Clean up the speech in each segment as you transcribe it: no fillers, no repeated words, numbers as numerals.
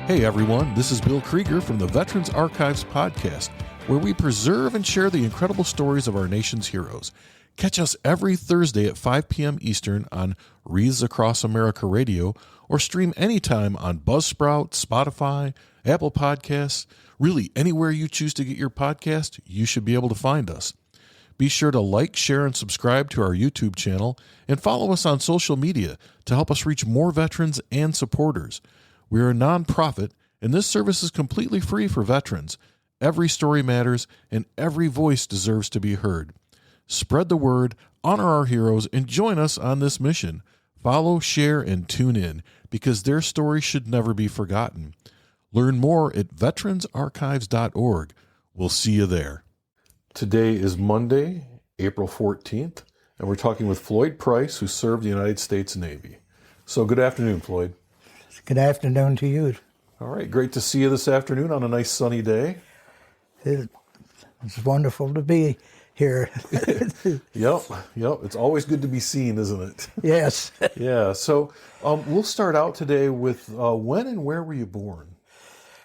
Hey everyone, this is Bill Krieger from the Veterans Archives podcast, where we preserve and share the incredible stories of our nation's heroes. Catch us every Thursday at 5 p.m. Eastern on Wreaths Across America Radio, or stream anytime on Buzzsprout, Spotify, Apple Podcasts. Really, anywhere you choose to get your podcast, you should be able to find us. Be sure to like, share, and subscribe to our YouTube channel, and follow us on social media to help us reach more veterans and supporters. We are a nonprofit, and this service is completely free for veterans. Every story matters, and every voice deserves to be heard. Spread the word, honor our heroes, and join us on this mission. Follow, share, and tune in, because their story should never be forgotten. Learn more at veteransarchives.org. We'll see you there. Today is Monday, April 14th, and we're talking with Floyd Price, who served the United States Navy. So good afternoon, Floyd. Good afternoon to you. All right, great to see you this afternoon on a nice sunny day. It's wonderful to be here. Yep. It's always good to be seen, isn't it? Yes. Yeah, so we'll start out today with when and where were you born?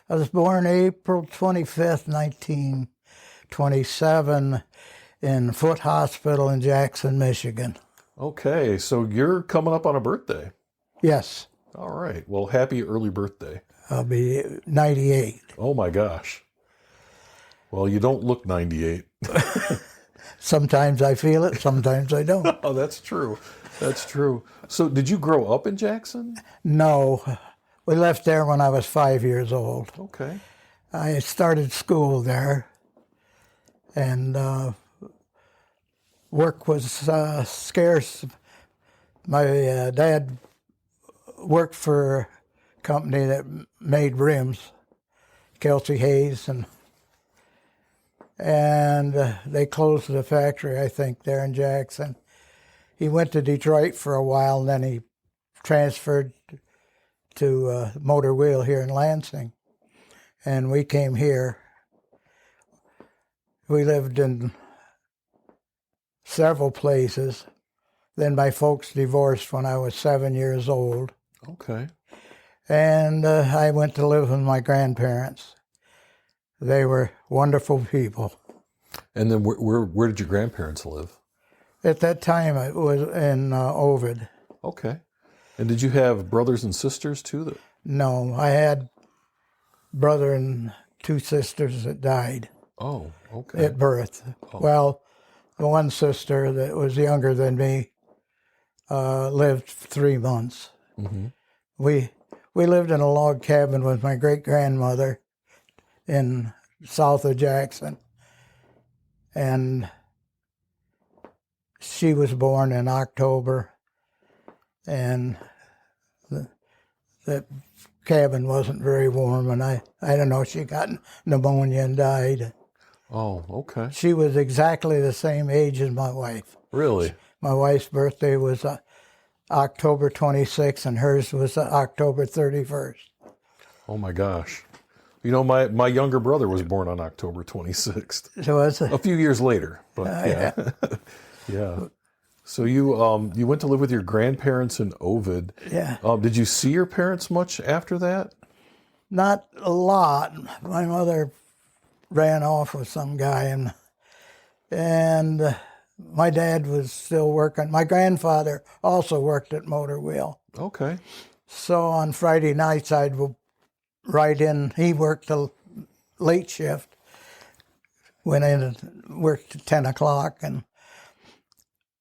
I was born April 25th, 1927 in Foote Hospital in Jackson, Michigan. Okay, so you're coming up on a birthday. Yes. All right. Well, happy early birthday. I'll be 98. Oh, my gosh. Well, you don't look 98. Sometimes I feel it, sometimes I don't. Oh, that's true. That's true. So did you grow up in Jackson? No. We left there when I was 5 years old. Okay. I started school there, and work was scarce. My dad worked for a company that made rims, Kelsey Hayes, and they closed the factory, I think, there in Jackson. He went to Detroit for a while, and then he transferred to Motor Wheel here in Lansing, and we came here. We lived in several places. Then my folks divorced when I was 7 years old. Okay. And I went to live with my grandparents. They were wonderful people. And then where did your grandparents live? At that time, it was in Ovid. Okay. And did you have brothers and sisters too? No, I had brother and two sisters that died. Oh, okay. At birth. Oh. Well, the one sister that was younger than me lived 3 months. Mm-hmm. We lived in a log cabin with my great-grandmother in south of Jackson. And she was born in October, and that cabin wasn't very warm, and I don't know, she got pneumonia and died. Oh, okay. She was exactly the same age as my wife. Really? My wife's birthday was October 26th, and hers was October 31st. Oh my gosh. You know, my younger brother was born on October 26th. So it's a few years later, but yeah. Yeah. So you went to live with your grandparents in Ovid. Yeah. Did you see your parents much after that? Not a lot. My mother ran off with some guy, and my dad was still working. My grandfather also worked at Motor Wheel. Okay. So on Friday nights, I'd ride in. He worked the late shift, went in and worked at 10 o'clock, and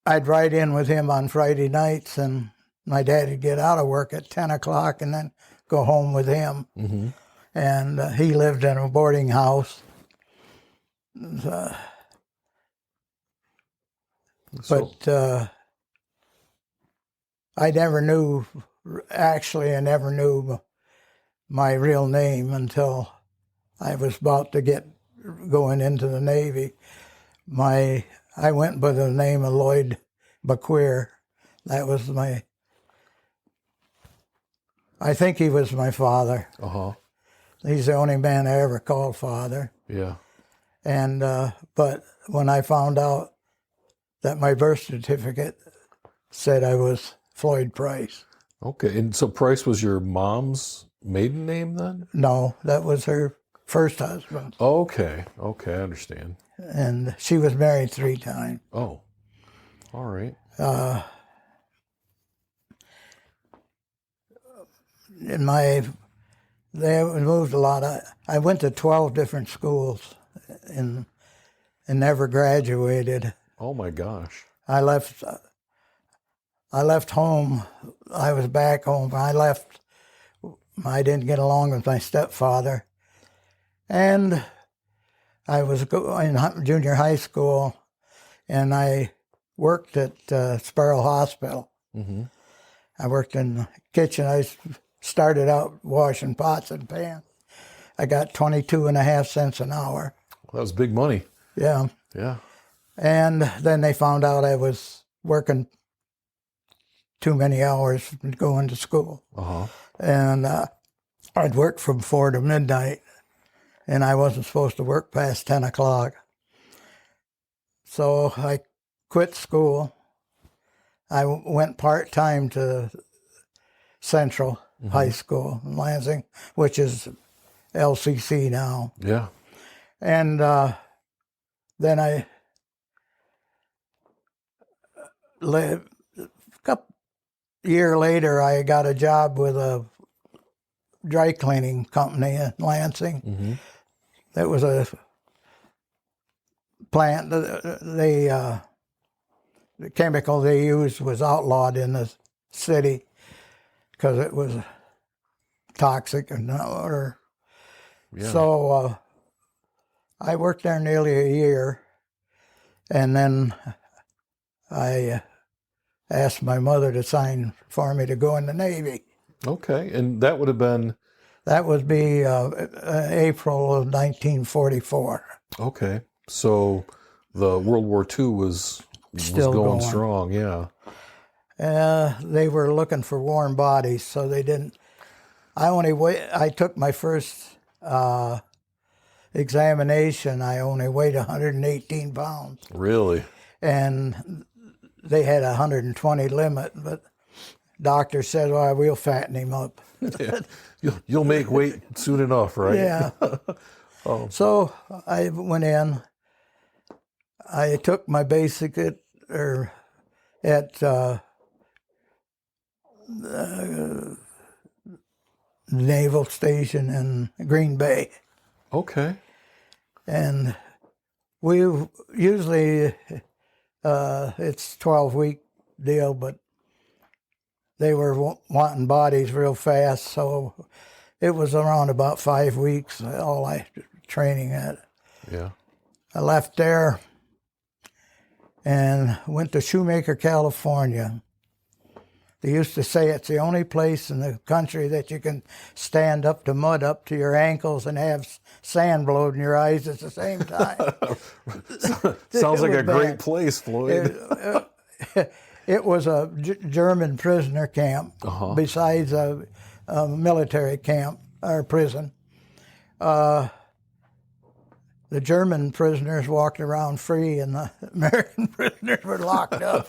I'd ride in with him on Friday nights, and my dad would get out of work at 10 o'clock and then go home with him. Mm-hmm. And he lived in a boarding house. But I never knew my real name until I was about to going into the Navy. I went by the name of Lloyd Bequeer. That was I think he was my father. Uh-huh. He's the only man I ever called father. Yeah. And but when I found out that my birth certificate said I was Floyd Price. Okay. And so Price was your mom's maiden name then? No, that was her first husband. Okay. Okay, I understand. And she was married 3 times. Oh, all right. In my, they moved a lot. I went to 12 different schools and never graduated. Oh my gosh. I left home. I was back home. I didn't get along with my stepfather. And I was in junior high school, and I worked at Sparrow Hospital. Mm-hmm. I worked in the kitchen. I started out washing pots and pans. I got 22.5 cents an hour. Well, that was big money. Yeah. Yeah. And then they found out I was working too many hours going to school. Uh-huh. And I'd work from 4 to midnight, and I wasn't supposed to work past 10 o'clock. So I quit school. I went part-time to Central High School in Lansing, which is LCC now. Yeah. And then a couple year later, I got a job with a dry cleaning company in Lansing. Mm-hmm. That was a plant. The chemical they used was outlawed in the city because it was toxic or Yeah. so I worked there nearly a year, and then I asked my mother to sign for me to go in the Navy. Okay. And that would have been, That would be April of 1944. okay. So the World War II was Still going going. strong. Yeah. They were looking for warm bodies, so they didn't. I took my first examination. I only weighed 118 pounds, Really? and they had a 120 limit. But doctor said, "Well, we'll fatten him up." Yeah. You'll make weight soon enough, right? Yeah. Oh. So I went in. I took my basic at Naval Station in Green Bay. Okay. And we usually, it's 12-week deal, but they were wanting bodies real fast, so it was around about 5 weeks, all I training at. Yeah. I left there and went to Shoemaker, California. They used to say it's the only place in the country that you can stand up to mud up to your ankles and have sand blowed in your eyes at the same time. Sounds like a great bad. place, Floyd. It was a German prisoner camp besides a military camp or prison. The German prisoners walked around free, and the American prisoners were locked up.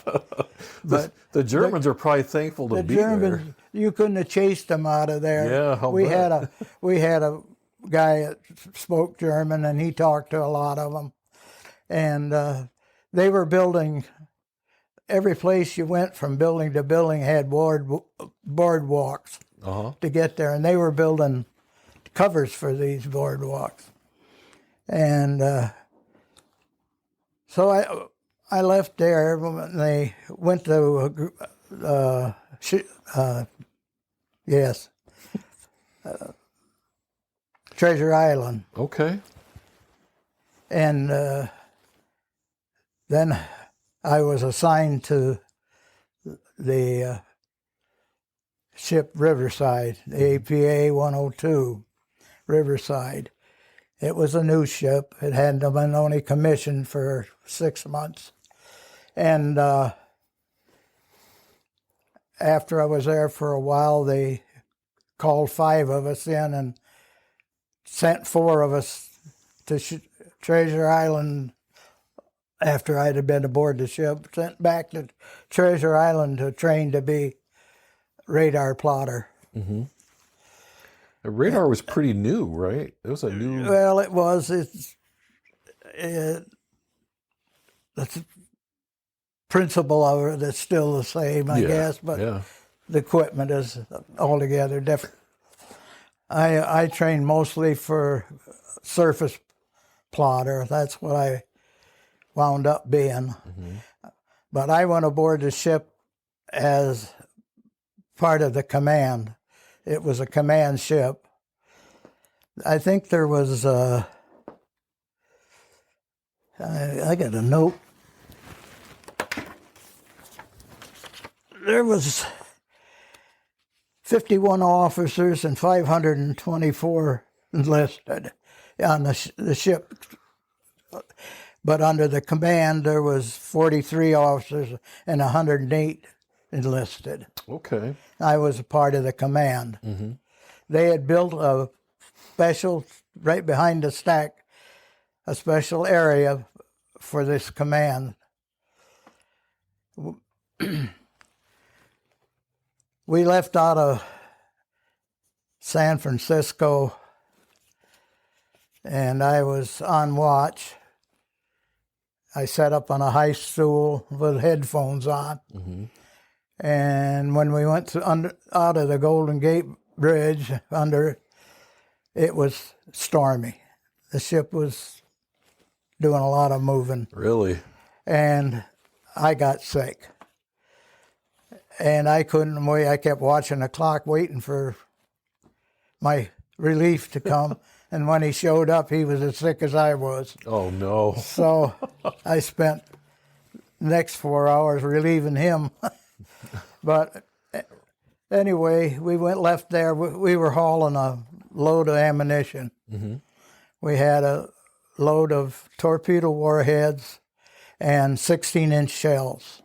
But the Germans are probably thankful to the be Germans, there. you couldn't have chased them out of there. Yeah, I'll we bet. had a guy that spoke German, and he talked to a lot of them. And they were building. Every place you went from building to building had boardwalks to get there, and they were building covers for these boardwalks. And so I left there, and they went to Treasure Island, Okay. and then I was assigned to the ship Riverside, the APA 102 Riverside. It was a new ship. It hadn't been only commissioned for 6 months. And after I was there for a while, they called 5 of us in and sent 4 of us to Treasure Island after I'd been aboard the ship, sent back to Treasure Island to train to be radar plotter. The radar was pretty new, right? It was a new... Well, it was. The principle of it is still the same, I guess, but the equipment is altogether different. I trained mostly for surface plotter. That's what I wound up being. But I went aboard the ship as part of the command. It was a command ship. I think there was, I got a note. There was 51 officers and 524 enlisted on the ship. But under the command, there was 43 officers and 108 enlisted. Okay. I was a part of the command. They had built a special, right behind the stack, a special area for this command. We left out of San Francisco, and I was on watch. I sat up on a high stool with headphones on. And when we went out of the Golden Gate Bridge, it was stormy. The ship was doing a lot of moving. Really? And I got sick. And I couldn't wait. I kept watching the clock, waiting for my relief to come. And when he showed up, he was as sick as I was. Oh, no. So I spent the next 4 hours relieving him. But anyway, we left there. We were hauling a load of ammunition. We had a load of torpedo warheads and 16-inch shells.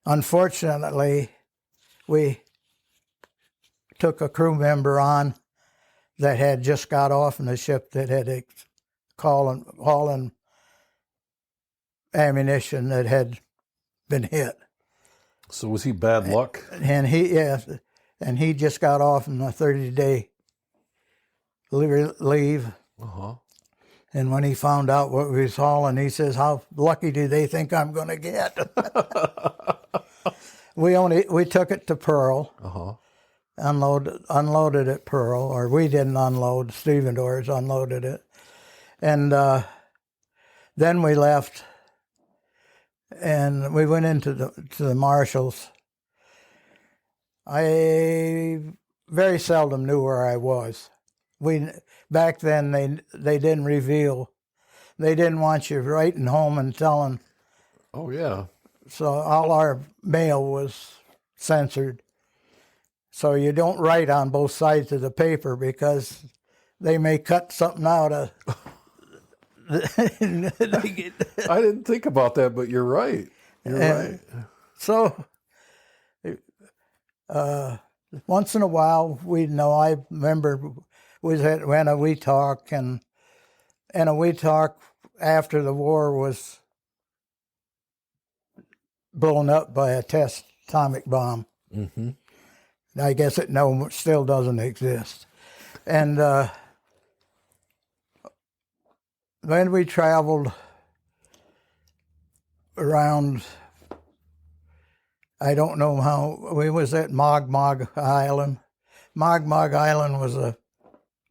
Unfortunately, we took a crew member on that had just got off in the ship that had hauling ammunition that had been hit. So was he bad luck? And he just got off in a 30-day leave. And when he found out what we was hauling, he says, "How lucky do they think I'm going to get?" We took it to Pearl. Unloaded at Pearl, or we didn't unload. Stevedores unloaded it, and then we left, and we went into the marshals. I very seldom knew where I was. Back then they didn't reveal. They didn't want you writing home and telling. Oh yeah. So all our mail was censored. So you don't write on both sides of the paper because they may cut something out of. I didn't think about that, but you're right. You're right. So once in a while, I remember we had a wee talk, and a wee talk after the war was blown up by a test atomic bomb. I guess it still doesn't exist. And then we traveled around, I don't know how, we was at Mogmog Island. Mogmog Island was a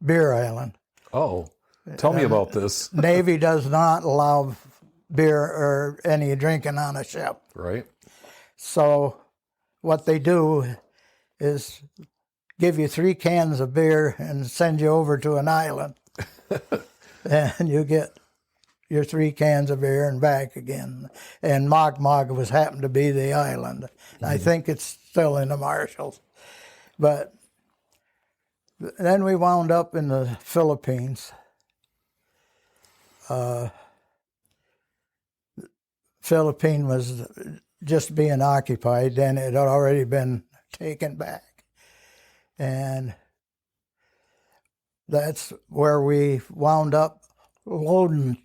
beer island. Oh, tell me about this. Navy does not allow beer or any drinking on a ship. Right. So what they do is give you 3 cans of beer and send you over to an island. And you get your 3 cans of beer and back again. And Mogmog happened to be the island. I think it's still in the Marshalls. But then we wound up in the Philippines. Philippines was just being occupied, and it had already been taken back. And that's where we wound up loading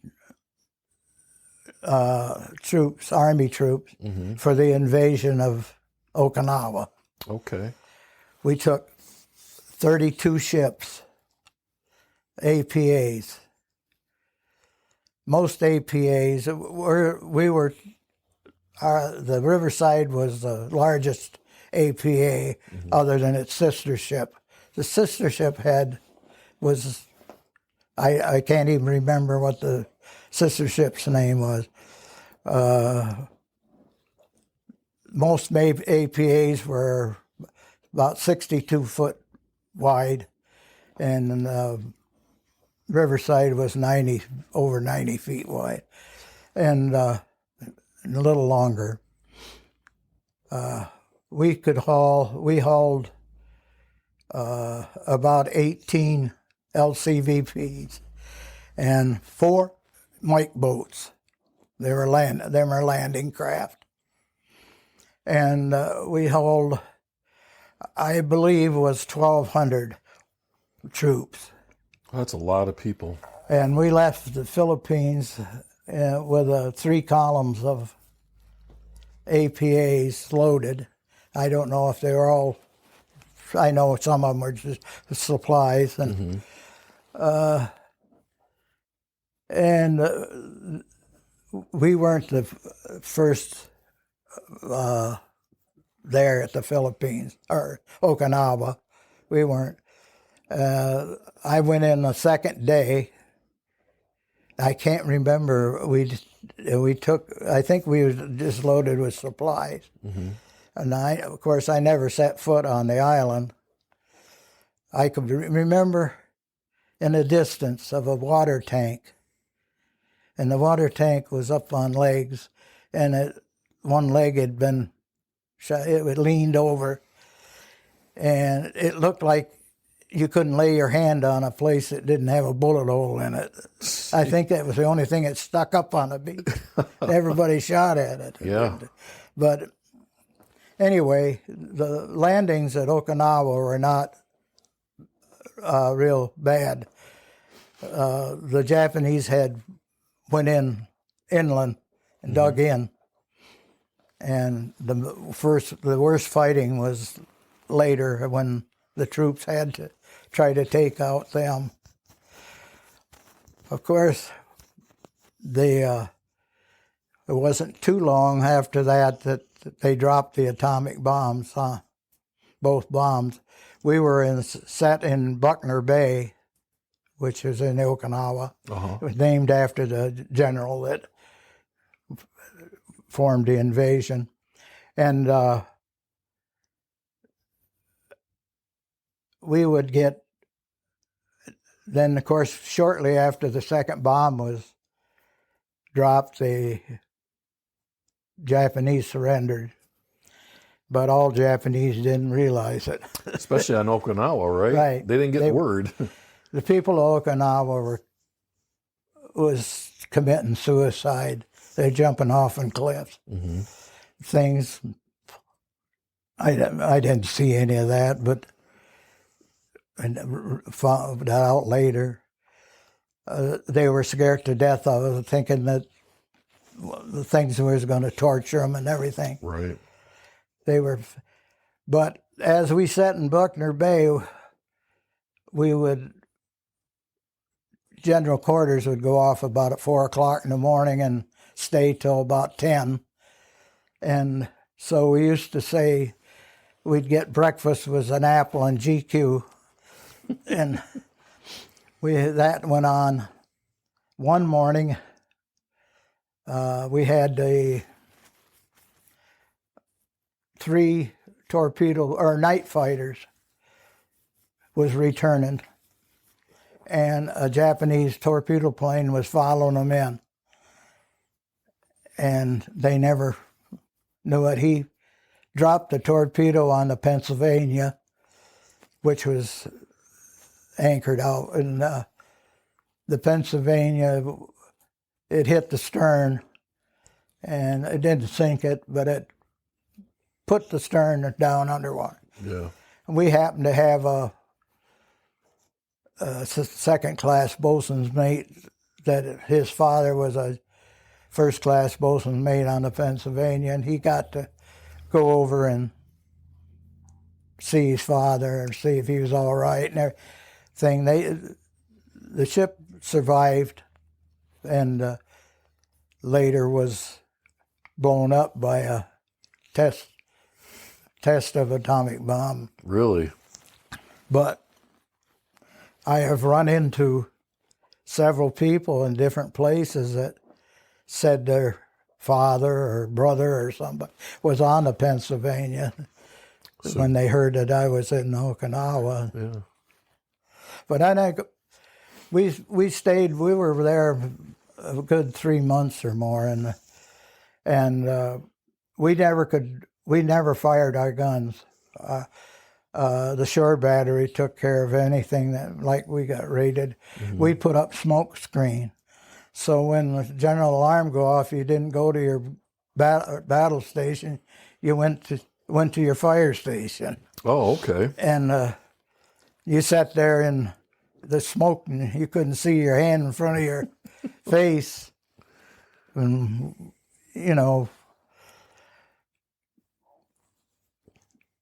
troops, Army troops, for the invasion of Okinawa. Okay. We took 32 ships, APAs. Most APAs, the Riverside was the largest APA other than its sister ship. The sister ship I can't even remember what the sister ship's name was. Most APAs were about 62 foot wide, and Riverside was over 90 feet wide, and a little longer. We hauled about 18 LCVPs and 4 Mike boats. They were landing craft, and we hauled, I believe, was 1,200 troops. That's a lot of people. And we left the Philippines with 3 columns of APAs loaded. I don't know if they were all. I know some of them were just supplies, and we weren't the first there at the Philippines or Okinawa. We weren't. I went in the second day. I can't remember. We took. I think we were just loaded with supplies, and of course, I never set foot on the island. I could remember in the distance of a water tank, and the water tank was up on legs, and one leg had been shot. It leaned over, and it looked like you couldn't lay your hand on a place that didn't have a bullet hole in it. I think that was the only thing that stuck up on the beach. Everybody shot at it. Yeah. But anyway, the landings at Okinawa were not real bad. The Japanese went inland and dug in, and the worst fighting was later when the troops had to try to take out them. Of course, it wasn't too long after that they dropped the atomic bombs, both bombs. We were set in Buckner Bay, which is in Okinawa. It was named after the general that formed the invasion. And we would get, then of course, shortly after the second bomb was dropped, the Japanese surrendered. But all Japanese didn't realize it. Especially on Okinawa, right? Right. They didn't get word. The people of Okinawa was committing suicide. They're jumping off in cliffs. Things, I didn't see any of that, but and found that out later. They were scared to death of it, thinking that the things was going to torture them and everything. Right. But as we sat in Buckner Bay, general quarters would go off about at 4 o'clock in the morning and stay till about 10. And so we used to say we'd get breakfast was an apple and GQ. And that went on. One morning, we had 3 torpedo or night fighters was returning, and a Japanese torpedo plane was following them in, and they never knew it. He dropped the torpedo on the Pennsylvania, which was anchored out, and the Pennsylvania, it hit the stern, and it didn't sink it, but it put the stern down underwater. Yeah. We happened to have a second-class bosun's mate that his father was a first-class bosun's mate on the Pennsylvania, and he got to go over and see his father and see if he was all right and everything. The ship survived, and later was blown up by a test of atomic bomb. Really? But I have run into several people in different places that said their father or brother or somebody was on the Pennsylvania when they heard that I was in Okinawa. Yeah. But I think we stayed. We were there a good 3 months or more, and we never fired our guns. The shore battery took care of anything that, like, we got raided. Mm-hmm. We put up smoke screen, so when the general alarm go off, you didn't go to your battle station. You went to your fire station. Oh, okay. And you sat there in the smoke, and you couldn't see your hand in front of your face, and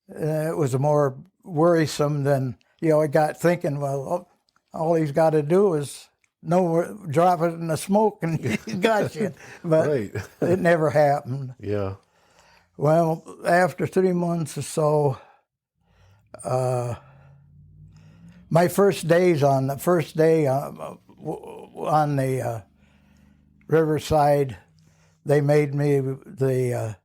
it was more worrisome than, I got thinking, well, all he's got to do is drop it in the smoke and he got you. But right. It never happened. Yeah. Well, after 3 months or so, my first day on the riverside, they made me the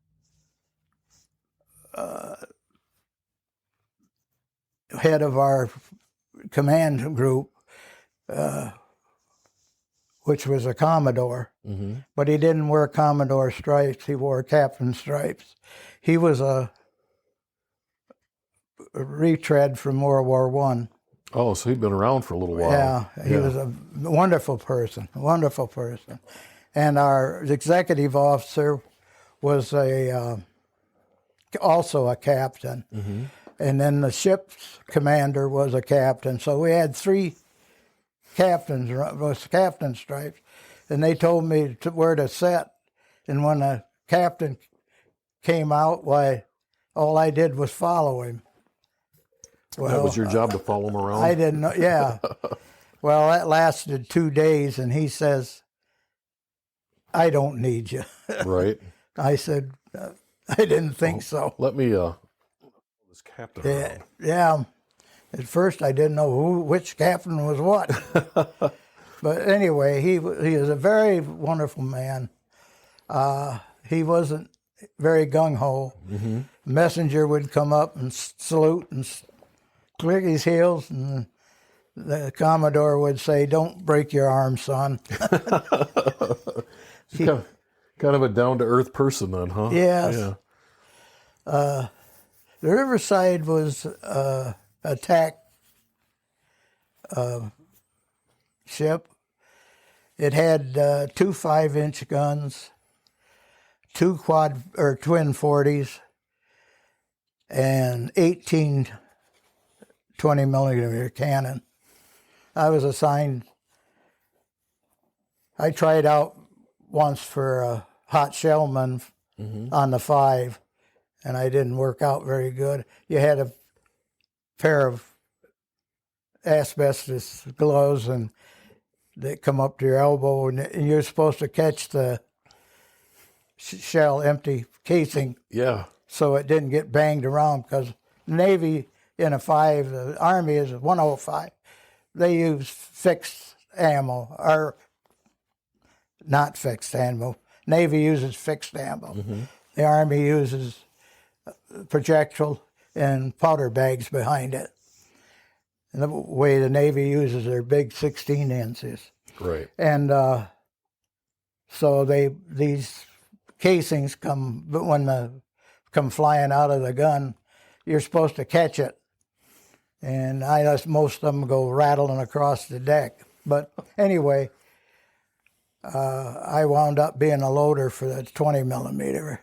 head of our command group, which was a Commodore. Mm-hmm. But he didn't wear Commodore stripes. He wore captain stripes. He was a retread from World War I. Oh, so he'd been around for a little while. Yeah, he was a wonderful person. And our executive officer was also a captain. Mm-hmm. And then the ship's commander was a captain. So we had 3 captains with captain stripes. And they told me where to sit. And when the captain came out, why, all I did was follow him. Well, that was your job to follow him around? I didn't know, yeah. Well, that lasted 2 days, and he says, I don't need you. Right. I said, I didn't think so. Let me this captain around. Yeah. At first, I didn't know which captain was what. But anyway, he was a very wonderful man. He wasn't very gung-ho. Mm-hmm. Messenger would come up and salute and click his heels, and the Commodore would say, "Don't break your arm, son." Kind of a down-to-earth person then, huh? Yes. Yeah. The Riverside was attack ship. It had 2 5-inch guns, 2 twin 40s, and 18 20-millimeter cannon. I was assigned. I tried out once for a hot shellman on the 5, and I didn't work out very good. You had a pair of asbestos gloves, and they come up to your elbow, and you're supposed to catch the shell empty casing. Yeah. So it didn't get banged around, because the Navy in a 5, the Army is a 105. They use fixed ammo, or not fixed ammo. Navy uses fixed ammo. Mm-hmm. The Army uses projectile and powder bags behind it. And the way the Navy uses their big 16 inches. Right. And so these casings come flying out of the gun. You're supposed to catch it. And most of them go rattling across the deck. But anyway, I wound up being a loader for the 20 millimeter.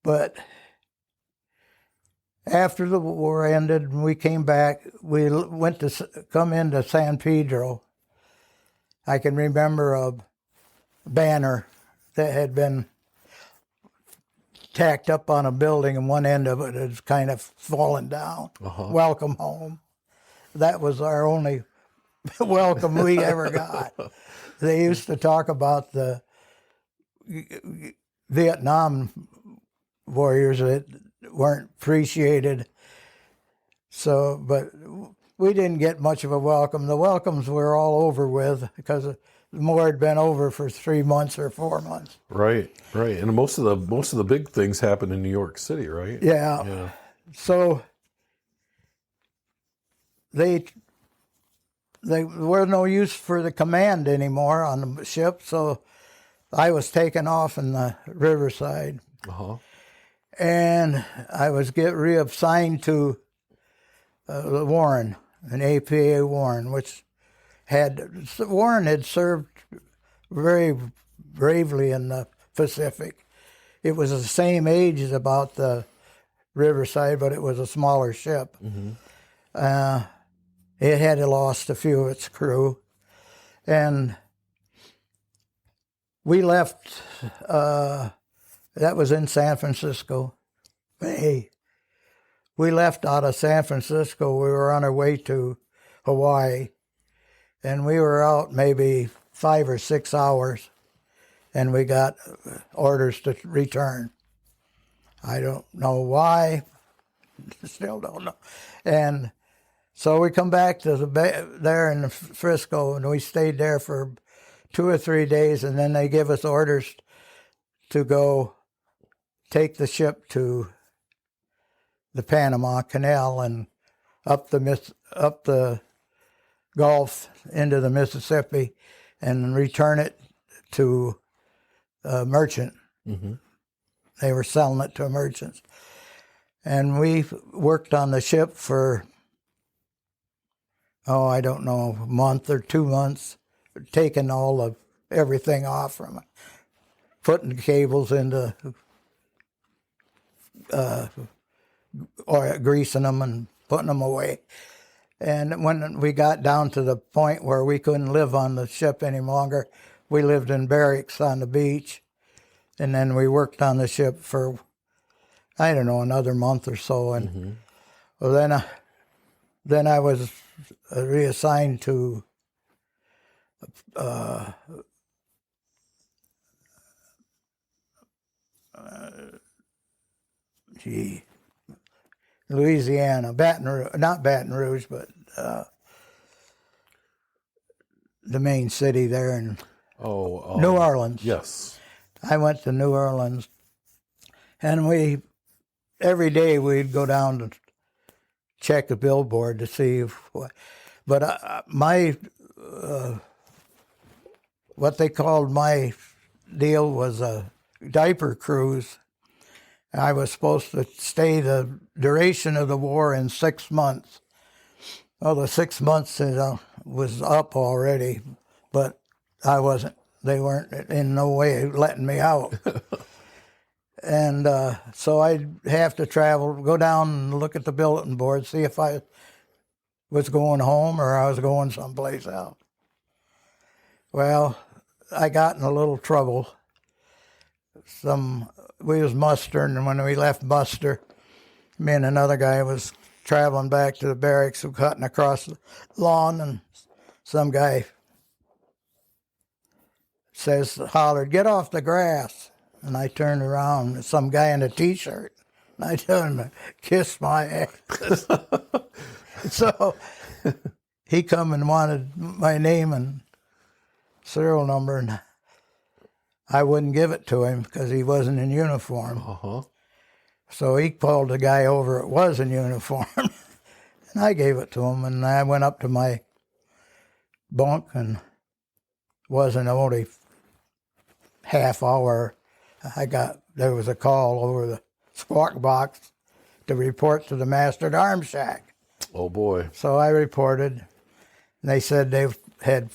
But after the war ended and we came back, we went to come into San Pedro. I can remember a banner that had been tacked up on a building, and one end of it had kind of fallen down. Welcome home. That was our only welcome we ever got. They used to talk about the Vietnam warriors that weren't appreciated. So, but we didn't get much of a welcome. The welcomes were all over with because the war had been over for 3 months or 4 months. Right. And most of the big things happen in New York City, right? Yeah. So they were no use for the command anymore on the ship, so I was taken off in the Riverside. And I was reassigned to the Warren, an APA Warren, which Warren had served very bravely in the Pacific. It was the same age as about the Riverside, but it was a smaller ship. It had lost a few of its crew. And we left, that was in San Francisco. May. We left out of San Francisco. We were on our way to Hawaii. And we were out maybe 5 or 6 hours. And we got orders to return. I don't know why. Still don't know. And so we come back to there in Frisco, and we stayed there for 2 or 3 days, and then they give us orders to go take the ship to the Panama Canal and up the Gulf into the Mississippi and return it to a merchant. They were selling it to merchants. And we worked on the ship for, I don't know, a month or 2 months, taking everything off from it, putting cables into, or greasing them and putting them away. And when we got down to the point where we couldn't live on the ship any longer, we lived in barracks on the beach. And then we worked on the ship for, I don't know, another month or so. And well, then I was reassigned to Louisiana, not Baton Rouge, but the main city there in New Orleans. Yes. I went to New Orleans, and every day we'd go down to check the billboard to see but what they called my deal was a diaper cruise. I was supposed to stay the duration of the war in 6 months. Well, the 6 months was up already, but I wasn't. They weren't in no way letting me out. And so I'd have to go down and look at the bulletin board, see if I was going home or I was going someplace else. Well, I got in a little trouble. We was mustering, and when we left muster, me and another guy was traveling back to the barracks, cutting across the lawn, and some guy hollered, "Get off the grass." And I turned around, and some guy in a T-shirt, and I told him to kiss my ass. So he come and wanted my name and serial number, and I wouldn't give it to him because he wasn't in uniform. So he called the guy over that was in uniform, and I gave it to him, and I went up to my bunk, and wasn't only half hour. There was a call over the squawk box to report to the master at arms shack. Oh boy. So I reported, and they said they had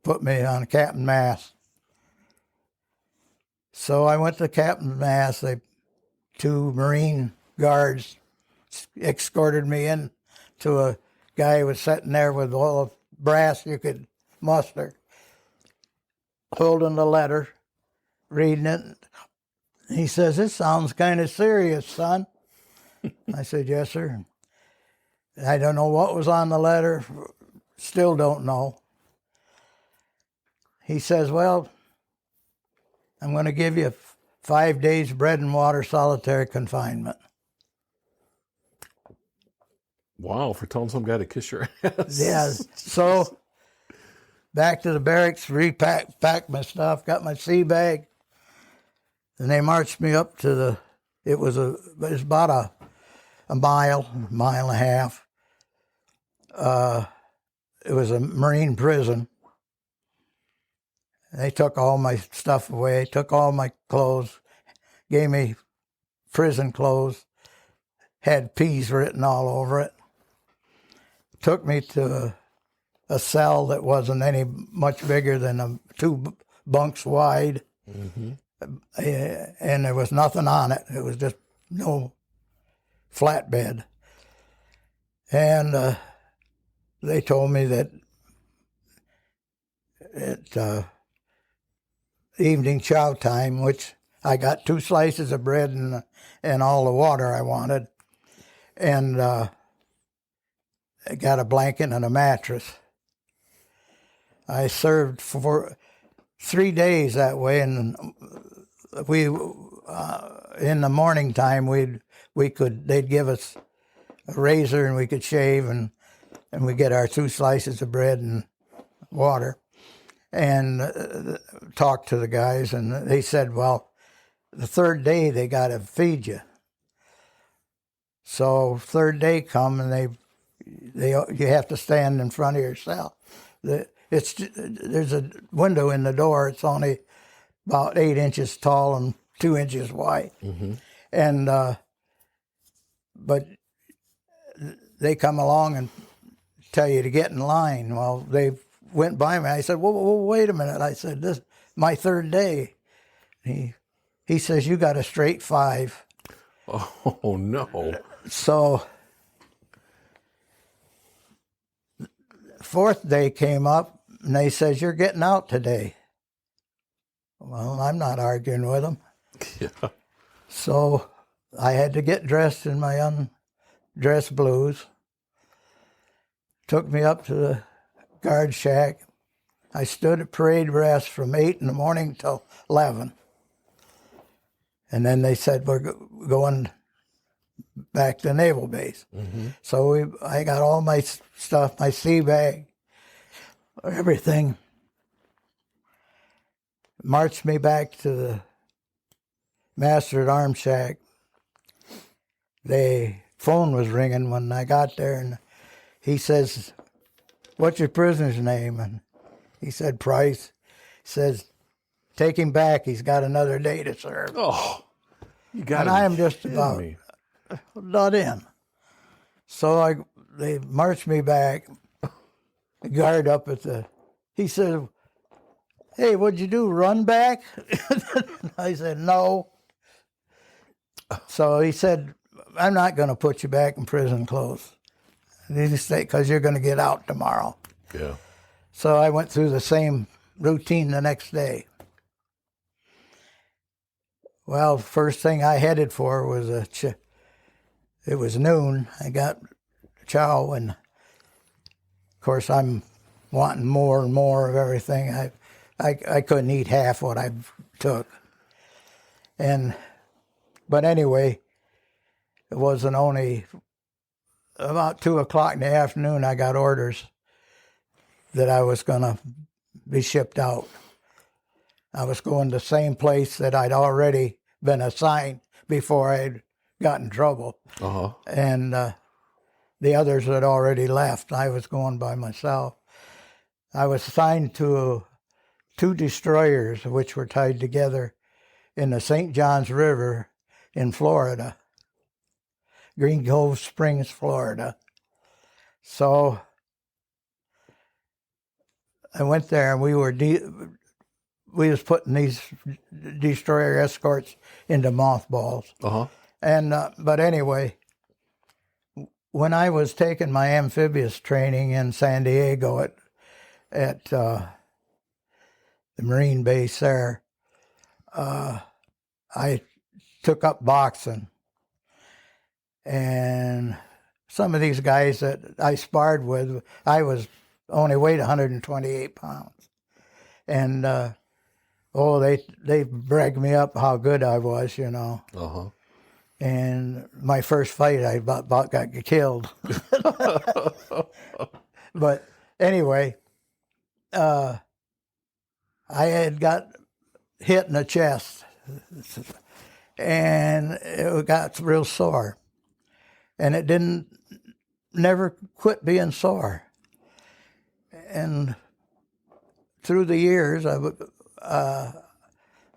put me on captain mast. So I went to captain mast. 2 Marine guards escorted me in to a guy who was sitting there with all the brass you could muster, holding the letter, reading it. He says, "This sounds kind of serious, son." I said, "Yes, sir." I don't know what was on the letter. Still don't know. He says, "Well, I'm going to give you 5 days bread and water solitary confinement." Wow, for telling some guy to kiss your ass. Yeah. So back to the barracks, packed my stuff, got my sea bag, and they marched me up to it was about a mile and a half. It was a Marine prison. They took all my stuff away, took all my clothes, gave me prison clothes, had P's written all over it. Took me to a cell that wasn't any much bigger than 2 bunks wide. Mm-hmm. And there was nothing on it. It was just no flatbed. And they told me that at evening chow time, which I got 2 slices of bread and all the water I wanted, and I got a blanket and a mattress. I served for 3 days that way, and we in the morning time they'd give us a razor and we could shave, and we get our 2 slices of bread and water, and talk to the guys, and they said, well, the 3rd day they got to feed you. So 3rd day come, and you have to stand in front of your cell. There's a window in the door. It's only about 8 inches tall and 2 inches wide. Mm-hmm. And but they come along and tell you to get in line. Well, they went by me. I said, whoa, wait a minute. I said, this is my 3rd day. He says, you got a straight 5. Oh, no. So 4th day came up, and they says, you're getting out today. Well, I'm not arguing with them. Yeah. So I had to get dressed in my undressed blues. Took me up to the guard shack. I stood at parade rest from 8 in the morning till 11. And then they said, we're going back to Naval Base. Mm-hmm. So I got all my stuff, my sea bag, everything. Marched me back to the master at arms shack. The phone was ringing when I got there, and he says, what's your prisoner's name? And he said, Price. He says, take him back. He's got another day to serve. Oh, you got and I am just about not in. So they marched me back. The guard up at he said, hey, what'd you do, run back? I said, no. So he said, I'm not going to put you back in prison clothes. Because you're going to get out tomorrow. Yeah. So I went through the same routine the next day. Well, first thing I headed for was it was noon. I got chow, and of course I'm wanting more and more of everything. I couldn't eat half what I took. But anyway, it wasn't only about 2:00 in the afternoon I got orders that I was going to be shipped out. I was going to the same place that I'd already been assigned before I'd got in trouble. Uh-huh. And the others had already left. I was going by myself. I was assigned to 2 destroyers, which were tied together in the St. Johns River in Florida, Green Cove Springs, Florida. So I went there, and we was putting these destroyer escorts into mothballs. Uh-huh. And but anyway, when I was taking my amphibious training in San Diego at the Marine base there, I took up boxing. And some of these guys that I sparred with, I was only weighed 128 pounds. And, they bragged me up how good I was, Uh-huh. And my first fight, I about got killed. But anyway, I had got hit in the chest, and it got real sore. And it never quit being sore. And through the years, I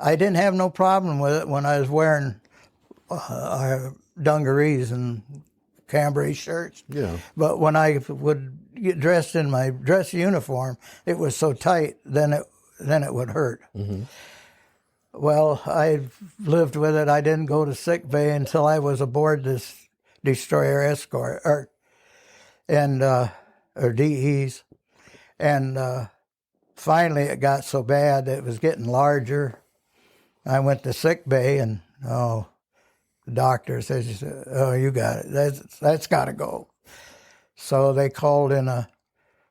didn't have no problem with it when I was wearing dungarees and cambray shirts. Yeah. But when I would get dressed in my dress uniform, it was so tight, then it would hurt. Mm-hmm. Well, I lived with it. I didn't go to sick bay until I was aboard this destroyer escort, or DEs. And finally it got so bad that it was getting larger. I went to sick bay, and the doctor says, "Oh, you got it. That's got to go." So they called in a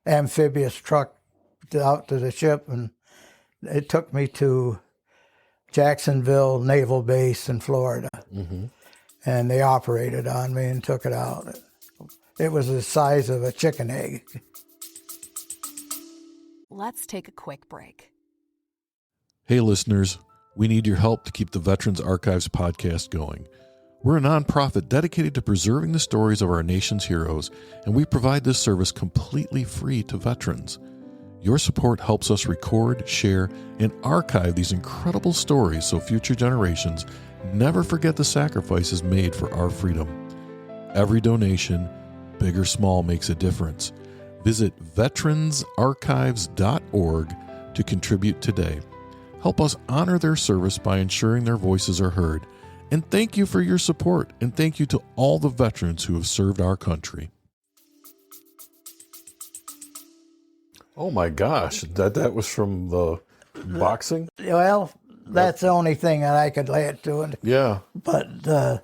amphibious truck out to the ship, and it took me to Jacksonville Naval Base in Florida. Mm-hmm. And they operated on me and took it out. It was the size of a chicken egg. Let's take a quick break. Hey, listeners, we need your help to keep the Veterans Archives podcast going. We're a nonprofit dedicated to preserving the stories of our nation's heroes, and we provide this service completely free to veterans. Your support helps us record, share, and archive these incredible stories so future generations never forget the sacrifices made for our freedom. Every donation, big or small, makes a difference. Visit veteransarchives.org to contribute today. Help us honor their service by ensuring their voices are heard. And thank you for your support, and thank you to all the veterans who have served our country. Oh my gosh, that was from the boxing? Well, that's the only thing that I could lay it to it. Yeah. But,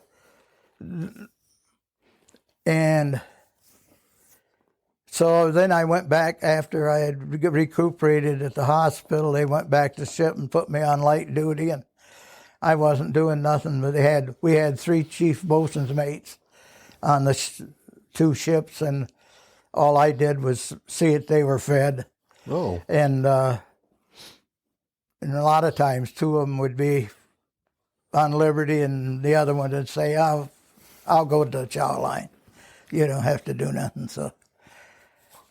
and so then I went back after I had recuperated at the hospital. They went back to ship and put me on light duty, and I wasn't doing nothing, but we had 3 chief bosun's mates on the 2 ships, and all I did was see that they were fed. Oh. And a lot of times 2 of them would be on liberty, and the other one would say, I'll go to the chow line. You don't have to do nothing. So,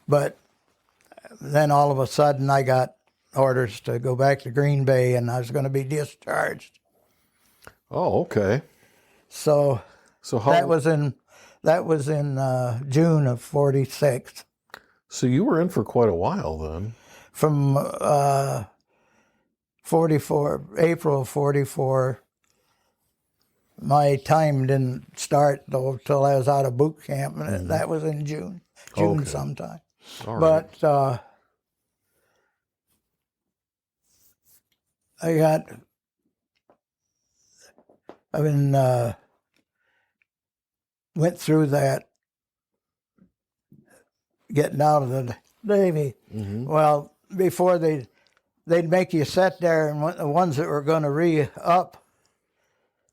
but then all of a sudden I got orders to go back to Green Bay, and I was going to be discharged. Oh, okay. So how that was in June of '46. So you were in for quite a while then. From 44, April of 44. My time didn't start though till I was out of boot camp, and that was in June Okay. sometime. All right. But went through that, getting out of the Navy. Mm-hmm. Well, before they'd make you sit there, and the ones that were going to re-up,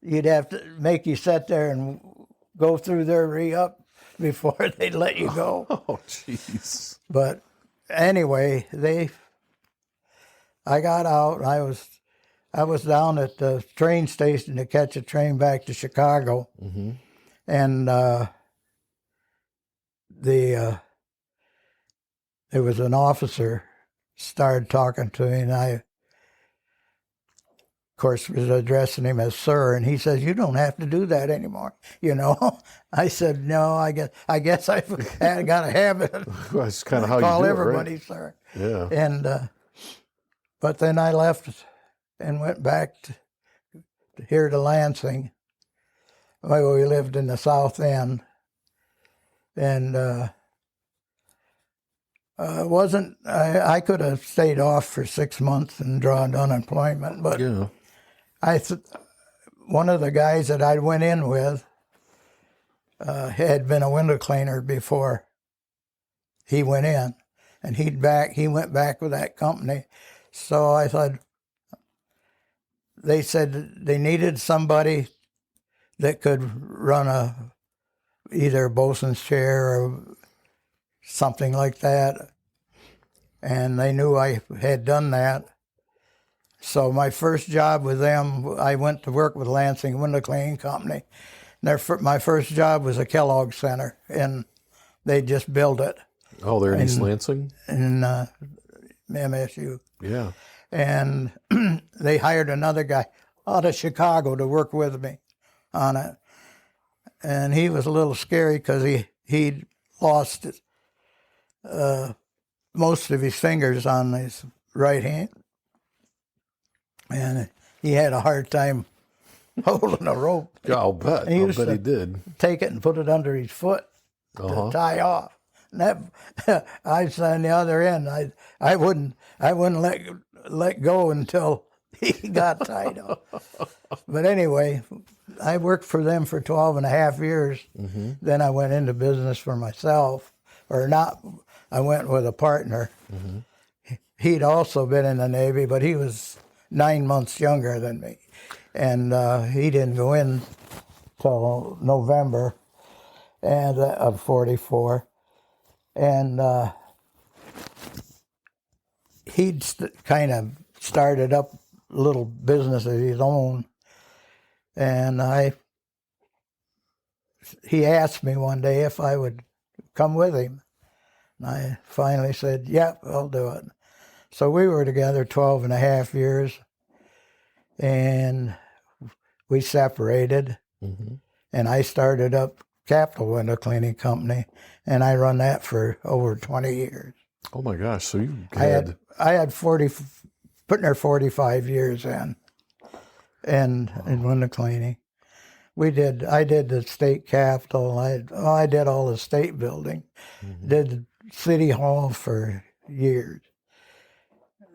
you'd have to make you sit there and go through their re-up before they'd let you go. Oh, jeez. But anyway, I got out. I was down at the train station to catch a train back to Chicago. Mm-hmm. And there was an officer started talking to me, and I, of course, was addressing him as sir, and he says, "You don't have to do that anymore." I said, "No, I guess I've got a habit. That's kind of how call you do everybody it, right? sir." Yeah. And but then I left and went back here to Lansing. Well, we lived in the South End, and I could have stayed off for 6 months and drawn unemployment, but Yeah. one of the guys that I went in with had been a window cleaner before he went in, and he went back with that company. So I thought, they said they needed somebody that could run either a bosun's chair or something like that. And they knew I had done that. So my first job with them, I went to work with Lansing Window Cleaning Company. My first job was a Kellogg Center, and they just built it. Oh, they're in East Lansing? In MSU. Yeah. And they hired another guy out of Chicago to work with me on it. And he was a little scary because he'd lost most of his fingers on his right hand. And he had a hard time holding a rope. Yeah, I'll bet. He used to he did. take it and put it under his foot to tie off. And that, I was on the other end. I wouldn't let go until he got tied up. But anyway, I worked for them for 12 and a half years. Mm-hmm. Then I went into business for myself, or not. I went with a partner. Mm-hmm. He'd also been in the Navy, but he was 9 months younger than me. And he didn't go in till November of 44. And he'd kind of started up a little business of his own. And he asked me one day if I would come with him. And I finally said, yep, I'll do it. So we were together 12 and a half years. And we separated. Mm-hmm. And I started up Capital Window Cleaning Company, and I run that for over 20 years. Oh my gosh! So you had I had 45 years in window cleaning. I did the state capitol. I did all the state building. Mm-hmm. Did City Hall for years.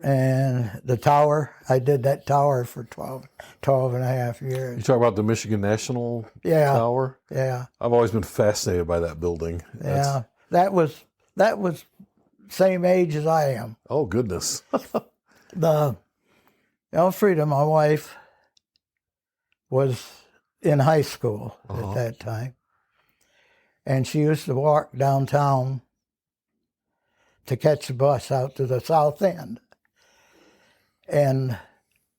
And the tower, I did that tower for 12 and a half years. You talk about the Michigan National Tower? Yeah. I've always been fascinated by that building. Yeah. That was same age as I am. Oh, goodness. Elfrida, my wife, was in high school at that time. And she used to walk downtown to catch the bus out to the south end. And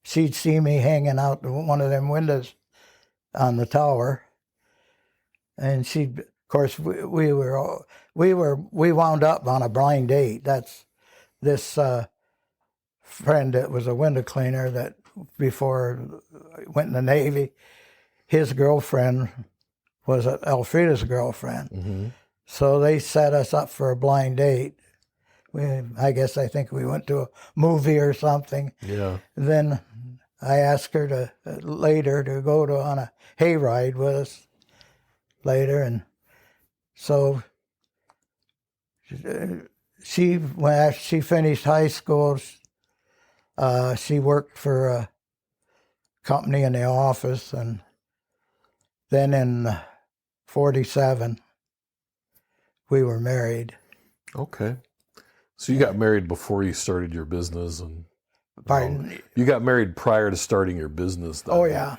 she'd see me hanging out one of them windows on the tower, and of course, we wound up on a blind date. That's this friend that was a window cleaner that before went in the Navy. His girlfriend was Elfrida's girlfriend, mm-hmm. So they set us up for a blind date. I think we went to a movie or something. Yeah. Then I asked her later to go on a hayride with us later, and so when she finished high school, she worked for a company in the office, and then in 47 we were married. Okay. So you got married before you started your business, and pardon? You got married prior to starting your business. Then. Oh yeah.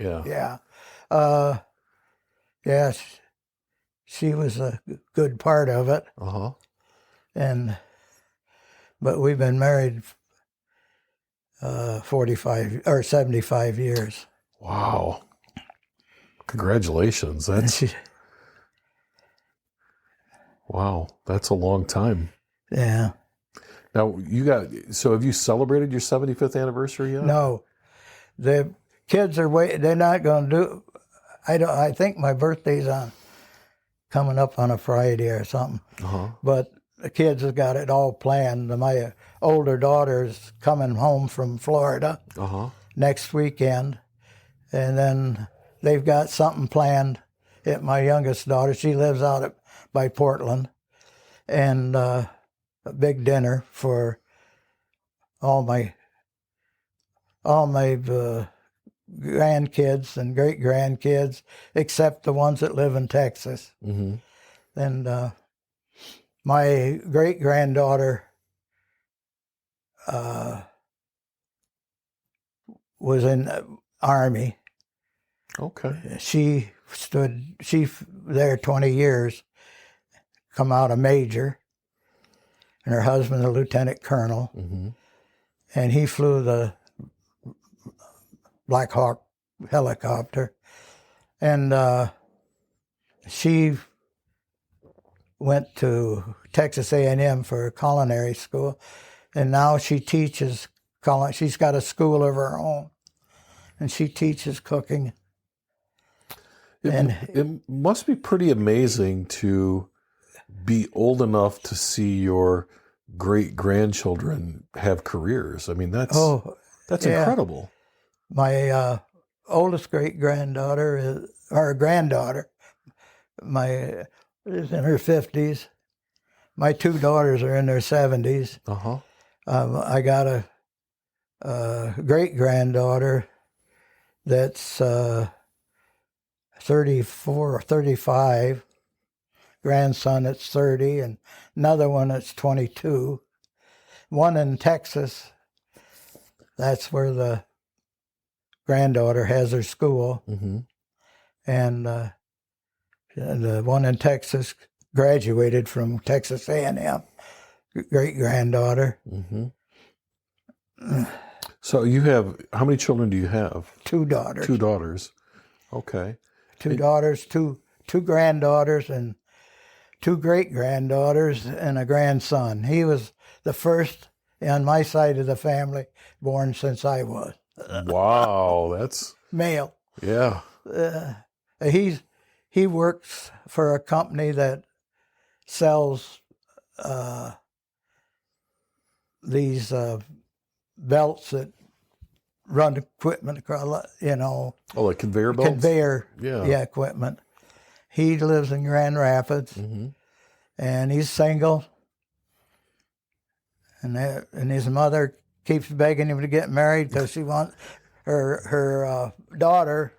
She was a good part of it. But we've been married 45 or 75 years. Wow! Congratulations. Wow. That's a long time. Yeah. Now, have you celebrated your 75th anniversary yet? No. The kids are waiting. They're not going to do, I think my birthday's coming up on a Friday or something. But the kids have got it all planned. My older daughter's coming home from Florida next weekend. And then they've got something planned at my youngest daughter. She lives out by Portland. And a big dinner for all my grandkids and great-grandkids, except the ones that live in Texas. Mm-hmm. And my great-granddaughter was in the Army. Okay. She there 20 years, come out a major, and her husband a lieutenant colonel, Mm-hmm. and he flew the Black Hawk helicopter, and she went to Texas A&M for culinary school, and now she teaches. She's got a school of her own, and she teaches cooking. It must be pretty amazing to be old enough to see your great-grandchildren have careers. I mean, that's yeah. incredible. My oldest great-granddaughter or granddaughter, is in her 50s. My two daughters are in their 70s. Uh-huh. I got a great-granddaughter that's 34 or 35, grandson that's 30, and another one that's 22. One in Texas, that's where the granddaughter has her school. Mm-hmm. And the one in Texas graduated from Texas A&M, great-granddaughter. Mm-hmm. So how many children do you have? Two daughters. Two daughters. Okay. Two daughters, two granddaughters, and two great-granddaughters, and a grandson. He was the first on my side of the family born since I was. Wow, that's Male. yeah. He works for a company that sells these belts that run equipment across, Oh, like conveyor belts? conveyor Yeah. equipment. He lives in Grand Rapids, Mm-hmm. and he's single. And his mother keeps begging him to get married because she wants her daughter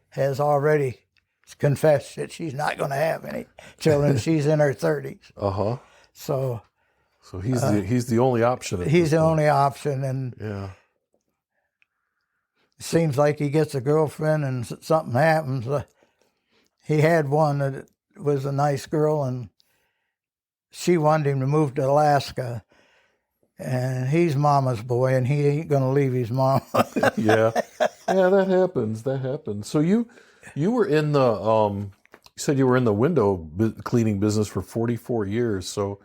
has already confessed that she's not going to have any children. She's in her 30s. Uh-huh. So he's the only option. he's the only option, and Yeah. it seems like he gets a girlfriend and something happens. He had one that was a nice girl, and she wanted him to move to Alaska. And he's mama's boy, and he ain't going to leave his mama. Yeah. Yeah, that happens. That happens. So you were in the you said you were in the window cleaning business for 44 years. So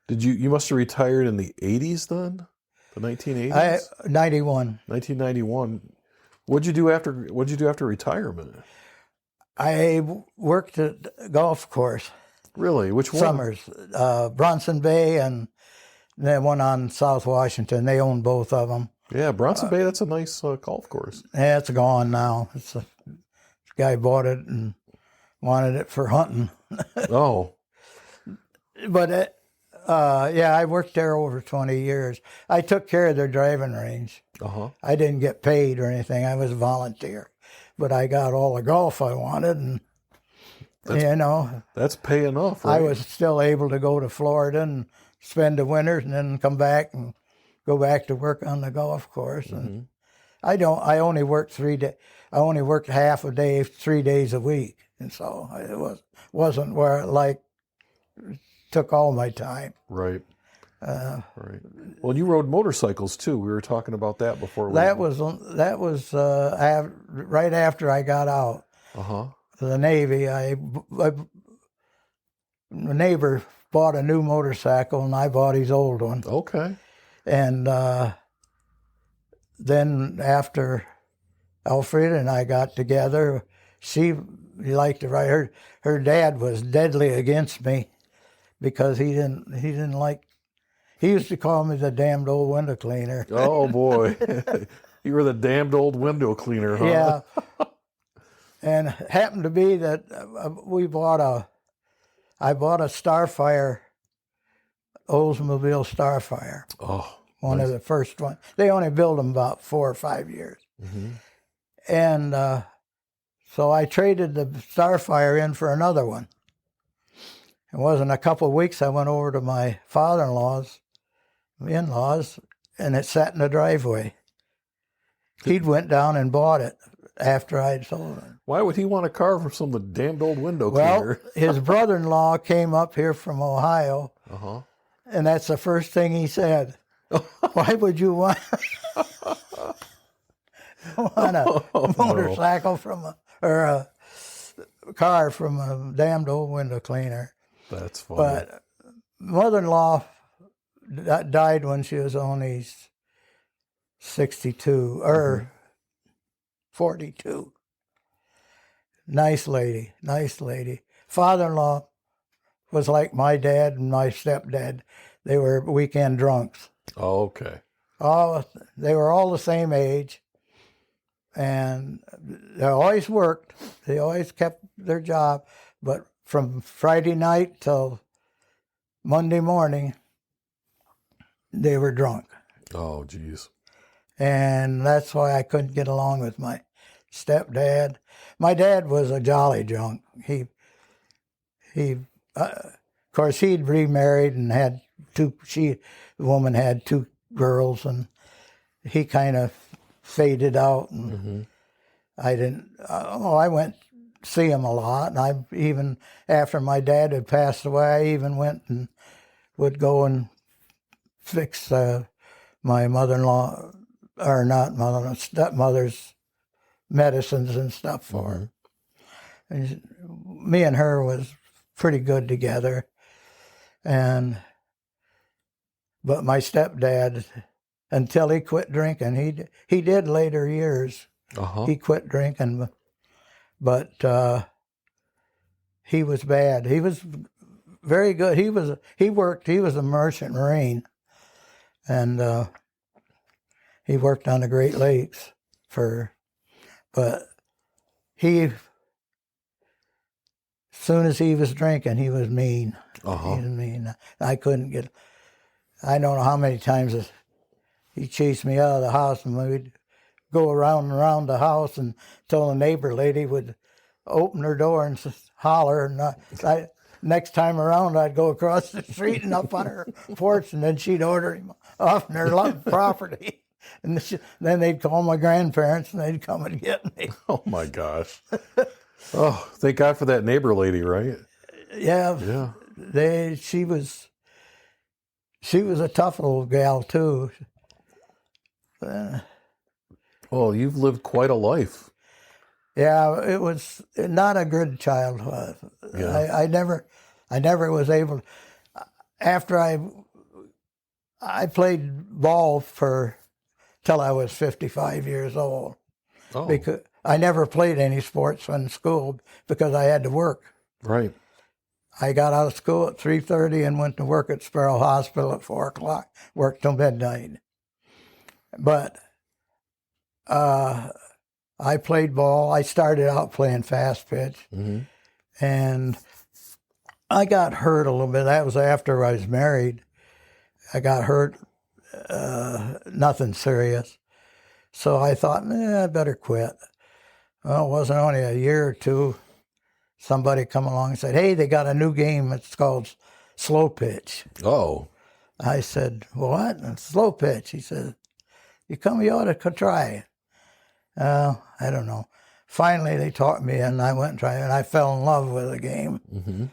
you must have retired in the 80s then? The 1980s? 91. 1991. What'd you do after retirement? I worked at a golf course. Really? Which one? Summers. Bronson Bay and then one on South Washington. They own both of them. Yeah, Bronson Bay, that's a nice golf course. Yeah, it's gone now. This guy bought it and wanted it for hunting. Oh. But I worked there over 20 years. I took care of their driving range. Uh-huh. I didn't get paid or anything. I was a volunteer. But I got all the golf I wanted, and That's pay enough, right? I was still able to go to Florida and spend the winters and then come back and go back to work on the golf course. And I only worked 3 days. I only worked half a day, 3 days a week, and so it wasn't where it took all my time. Right. Right. Well, you rode motorcycles too. We were talking about that before. That was right after I got out of the Navy. The neighbor bought a new motorcycle, and I bought his old one. Okay. And then after Elfrida and I got together, she liked to ride. Her dad was deadly against me because he didn't like. He used to call me the damned old window cleaner. Oh boy, you were the damned old window cleaner, huh? Yeah. And it happened to be that I bought a Starfire, Oldsmobile Starfire. Oh. One of the first ones. They only build them about 4 or 5 years. Mm-hmm. And so I traded the Starfire in for another one. It wasn't a couple of weeks, I went over to my father-in-law's, in-laws, and it sat in the driveway. He'd went down and bought it after I'd sold it. Why would he want a car from some damned old window Well, cleaner? his brother-in-law came up here from Ohio, and that's the first thing he said. Why would you want a motorcycle or a car from a damned old window cleaner? That's funny. But mother-in-law died when she was only 62 or 42. Nice lady, nice lady. Father-in-law was like my dad and my stepdad. They were weekend drunks. Oh, okay. They were all the same age, and they always worked. They always kept their job, but from Friday night till Monday morning, they were drunk. Oh, geez. And that's why I couldn't get along with my stepdad. My dad was a jolly drunk. Of course, he'd remarried and had the woman had two girls, and he kind of faded out. And I went to see him a lot. And even after my dad had passed away, I even went and would go and fix my mother-in-law, or not mother-in-law, stepmother's medicines and stuff for her. And me and her was pretty good together. But my stepdad, until he quit drinking, he did later years. He quit drinking, but he was bad. He was very good. He was a merchant marine, and he worked on the Great Lakes but as soon as he was drinking, he was mean. He was mean. I don't know how many times he chased me out of the house, and we'd go around and around the house until the neighbor lady would open her door and holler. And next time around, I'd go across the street and up on her porch, and then she'd order him off in her property. And then they'd call my grandparents, and they'd come and get me. Oh, my gosh. Oh, thank God for that neighbor lady, right? Yeah. She was a tough old gal, too. Well, you've lived quite a life. Yeah, it was not a good childhood. Yeah. I never was able. After I played ball till I was 55 years old. Oh. Because I never played any sports in school because I had to work. Right. I got out of school at 3:30 and went to work at Sparrow Hospital at 4 o'clock. Worked till midnight. But I played ball. I started out playing fast pitch, and I got hurt a little bit. That was after I was married. I got hurt, nothing serious. So I thought, I better quit. Well, it wasn't only a year or two. Somebody come along and said, hey, they got a new game. It's called slow pitch. Oh. I said, what? Slow pitch. He said, you ought to try it. I don't know. Finally, they taught me, and I went and tried it, and I fell in love with the game.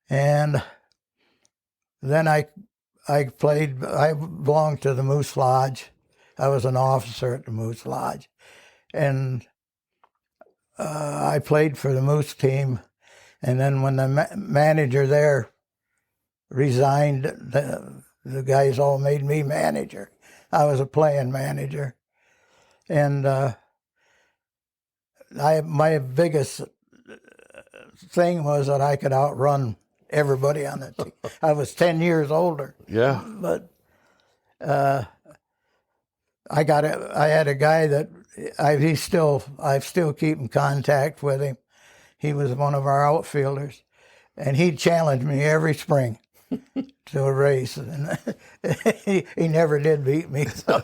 And then I belonged to the Moose Lodge. I was an officer at the Moose Lodge. And I played for the Moose team. And then when the manager there resigned, the guys all made me manager. I was a playing manager. And my biggest thing was that I could outrun everybody on the team. I was 10 years older. Yeah. But I had a guy that I still keep in contact with him. He was one of our outfielders, and he'd challenge me every spring. to a race, and he never did beat me. So.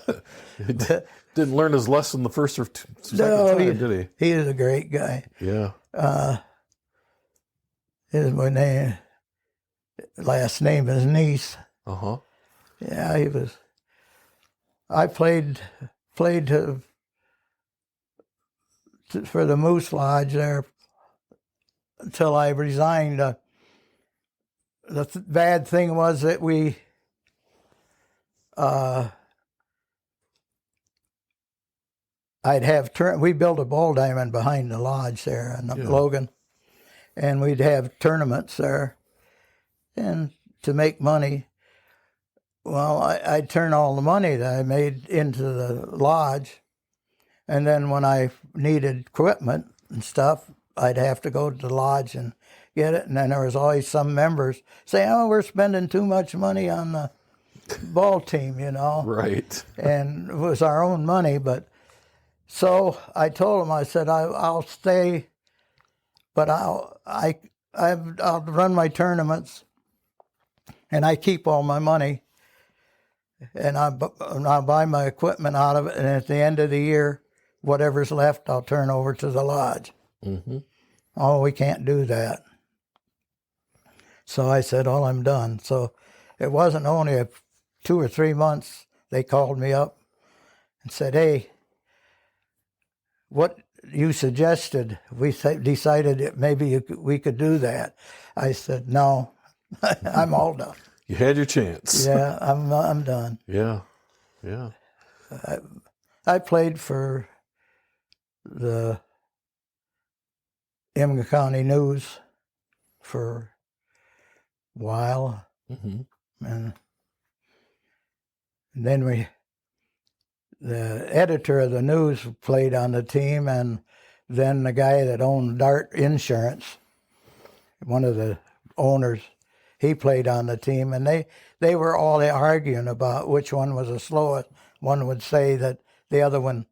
Didn't learn his lesson the first or second No, time, did he? He is a great guy. Yeah. His last name is Niece. Uh-huh. Yeah, he was. I played for the Moose Lodge there until I resigned. The bad thing was that we we built a ball diamond behind the lodge there in Logan, and we'd have tournaments there, and to make money. Well, I'd turn all the money that I made into the lodge, and then when I needed equipment and stuff, I'd have to go to the lodge and get it. And then there was always some members saying, "Oh, we're spending too much money on the ball team," Right. And it was our own money, but so I told him, I said, I'll stay, but I'll run my tournaments, and I keep all my money. And I'll buy my equipment out of it, and at the end of the year, whatever's left, I'll turn over to the lodge. Mm-hmm. Oh, we can't do that. So I said, "Oh, I'm done." So it wasn't only 2 or 3 months, they called me up and said, "Hey, what you suggested, we decided that maybe we could do that." I said, "No, I'm all done." You had your chance. Yeah, I'm done. Yeah. Yeah. I played for the Emga County News for a while, Mm-hmm. and then the editor of the news played on the team, and then the guy that owned Dart Insurance, one of the owners, he played on the team, and they were all arguing about which one was the slowest. One would say that the other one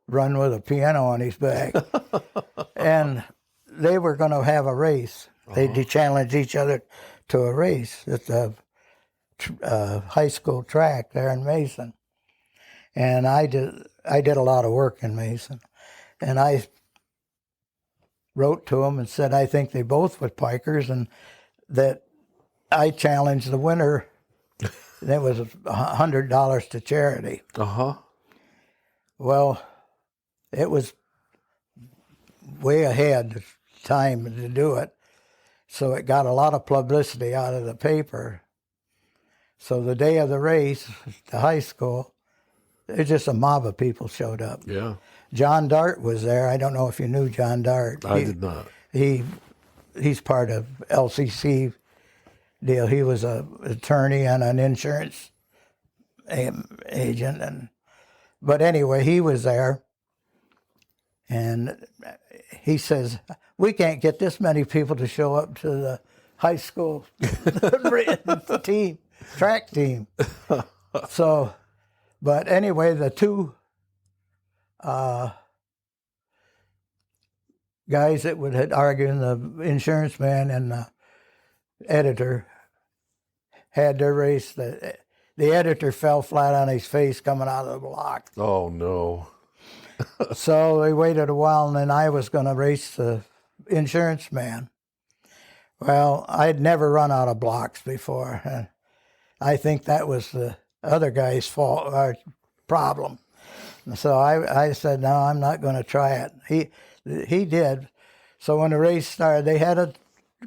run with a piano on his back. And they were going to have a race. They challenged each other to a race at the high school track there in Mason. And I did a lot of work in Mason. And I wrote to them and said I think they both were pikers, and that I challenged the winner. That was $100 to charity. Uh-huh. Well, it was way ahead of time to do it, so it got a lot of publicity out of the paper. So the day of the race, the high school, there's just a mob of people showed up. Yeah. John Dart was there. I don't know if you knew John Dart. I did not. He's part of LCC deal. He was an attorney and an insurance agent, but anyway, he was there, and he says, "We can't get this many people to show up to the high school track team." So, but anyway, the two guys that had argued, the insurance man and the editor, had their race. The editor fell flat on his face coming out of the block. Oh, no. So they waited a while, and then I was going to race the insurance man. Well, I'd never run out of blocks before, and I think that was the other guy's fault or problem. So I said, "No, I'm not going to try it." He did. So when the race started, they had a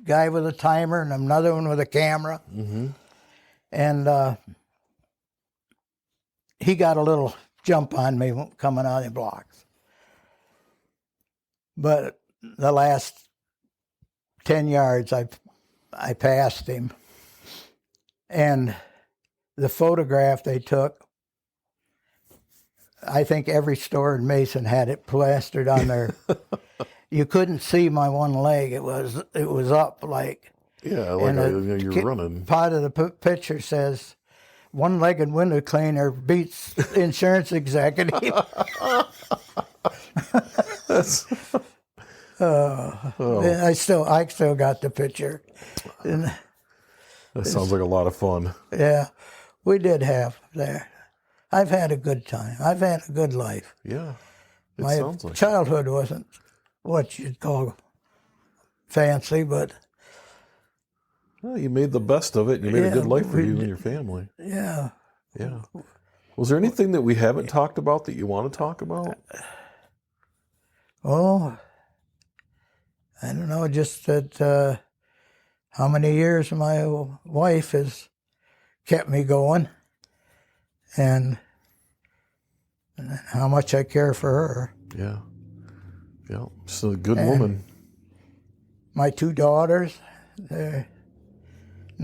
guy with a timer and another one with a camera. Mm-hmm. And he got a little jump on me coming out of the blocks. But the last 10 yards, I passed him. And the photograph they took, I think every store in Mason had it plastered on there. You couldn't see my one leg. It was up like. Yeah, like you're running. Part of the picture says, "One-legged window cleaner beats insurance executive." I still got the picture. And That sounds like a lot of fun. Yeah, we did have there. I've had a good time. I've had a good life. Yeah, it My sounds like childhood wasn't what you'd call fancy, but well, you made the best of it. And you made a yeah, good life for we you and did. your family. Yeah. Yeah. Was there anything that we haven't talked about that you want to talk about? Oh, I don't know. Just that how many years my wife has kept me going, and how much I care for her. Yeah. Yeah. She's a good And woman. My 2 daughters, and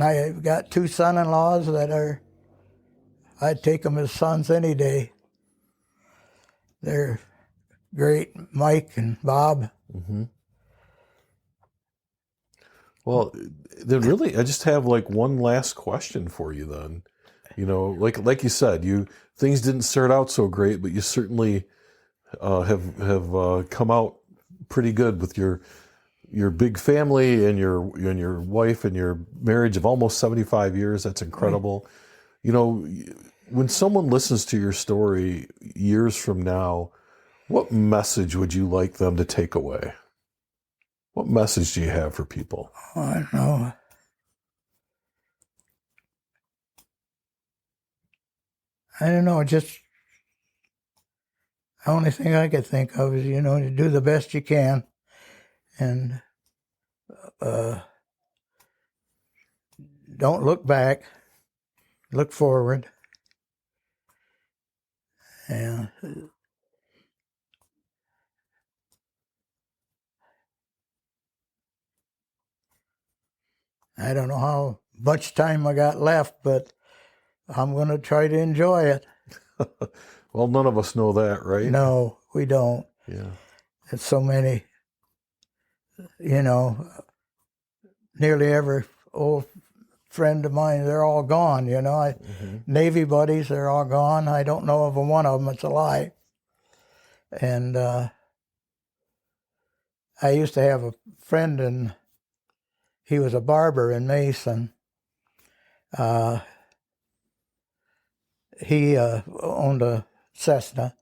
I've got 2 son-in-laws that are, I'd take them as sons any day. They're great, Mike and Bob. Mm-hmm. Well, then really, I just have like one last question for you then. You know, like you said, things didn't start out so great, but you certainly have come out pretty good with your big family and your wife and your marriage of almost 75 years. That's incredible. Right. You know, when someone listens to your story years from now, what message would you like them to take away? What message do you have for people? Oh, I don't know. I don't know. Just the only thing I could think of is, to do the best you can, and don't look back. Look forward. And I don't know how much time I got left, but I'm going to try to enjoy it. Well, none of us know that, right? No, we don't. Yeah. It's so many, nearly every old friend of mine, they're all gone, Navy buddies, they're all gone. I don't know of one of them that's alive. And I used to have a friend, and he was a barber in Mason. He owned a Cessna,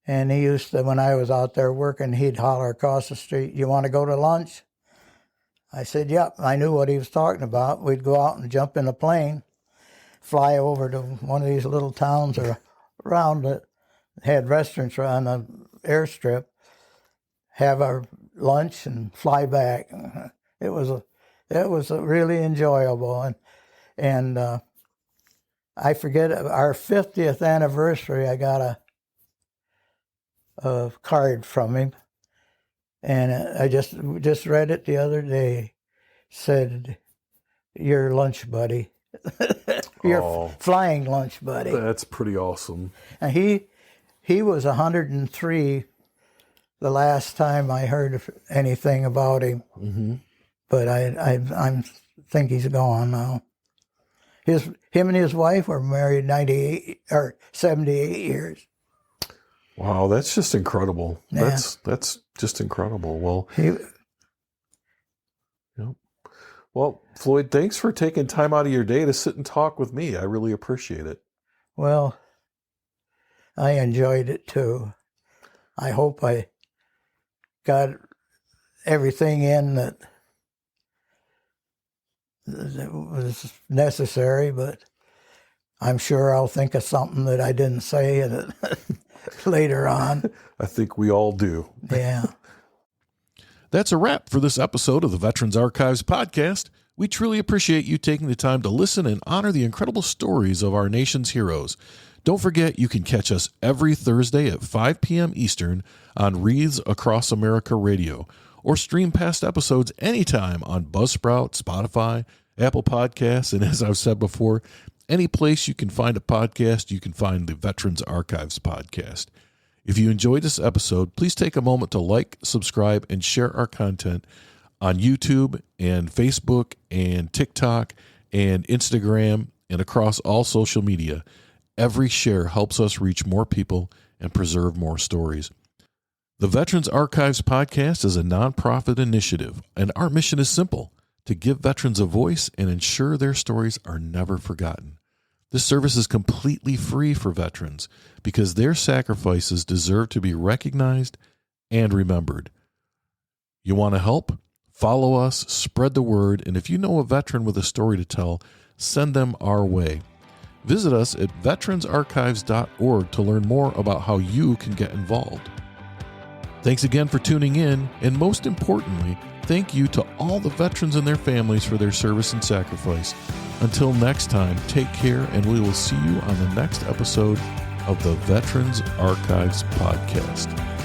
and he used to, when I was out there working, he'd holler across the street, "You want to go to lunch?" I said, "Yep." I knew what he was talking about. We'd go out and jump in a plane, fly over to one of these little towns around that had restaurants on the airstrip, have our lunch, and fly back. It was really enjoyable, and I forget our 50th anniversary. I got a card from him, and I just read it the other day. Said, "Your lunch buddy, your flying lunch buddy." That's pretty awesome. And he was 103 the last time I heard anything about him. Mm-hmm. But I think he's gone now. Him and his wife were married 98 or 78 years. Wow, that's just incredible. Yeah. That's just incredible. Well, well, Floyd, thanks for taking time out of your day to sit and talk with me. I really appreciate it. Well, I enjoyed it too. I hope I got everything in that was necessary, but I'm sure I'll think of something that I didn't say later on. I think we all do. Yeah. That's a wrap for this episode of the Veterans Archives podcast. We truly appreciate you taking the time to listen and honor the incredible stories of our nation's heroes. Don't forget, you can catch us every Thursday at 5 p.m. Eastern on Wreaths Across America Radio, or stream past episodes anytime on Buzzsprout, Spotify, Apple Podcasts, and as I've said before, any place you can find a podcast, you can find the Veterans Archives podcast. If you enjoyed this episode, please take a moment to like, subscribe, and share our content on YouTube and Facebook and TikTok and Instagram and across all social media. Every share helps us reach more people and preserve more stories. The Veterans Archives podcast is a nonprofit initiative, and our mission is simple: to give veterans a voice and ensure their stories are never forgotten. This service is completely free for veterans because their sacrifices deserve to be recognized and remembered. You want to help? Follow us, spread the word, and if you know a veteran with a story to tell, send them our way. Visit us at veteransarchives.org to learn more about how you can get involved. Thanks again for tuning in, and most importantly, thank you to all the veterans and their families for their service and sacrifice. Until next time, take care, and we will see you on the next episode of the Veterans Archives Podcast.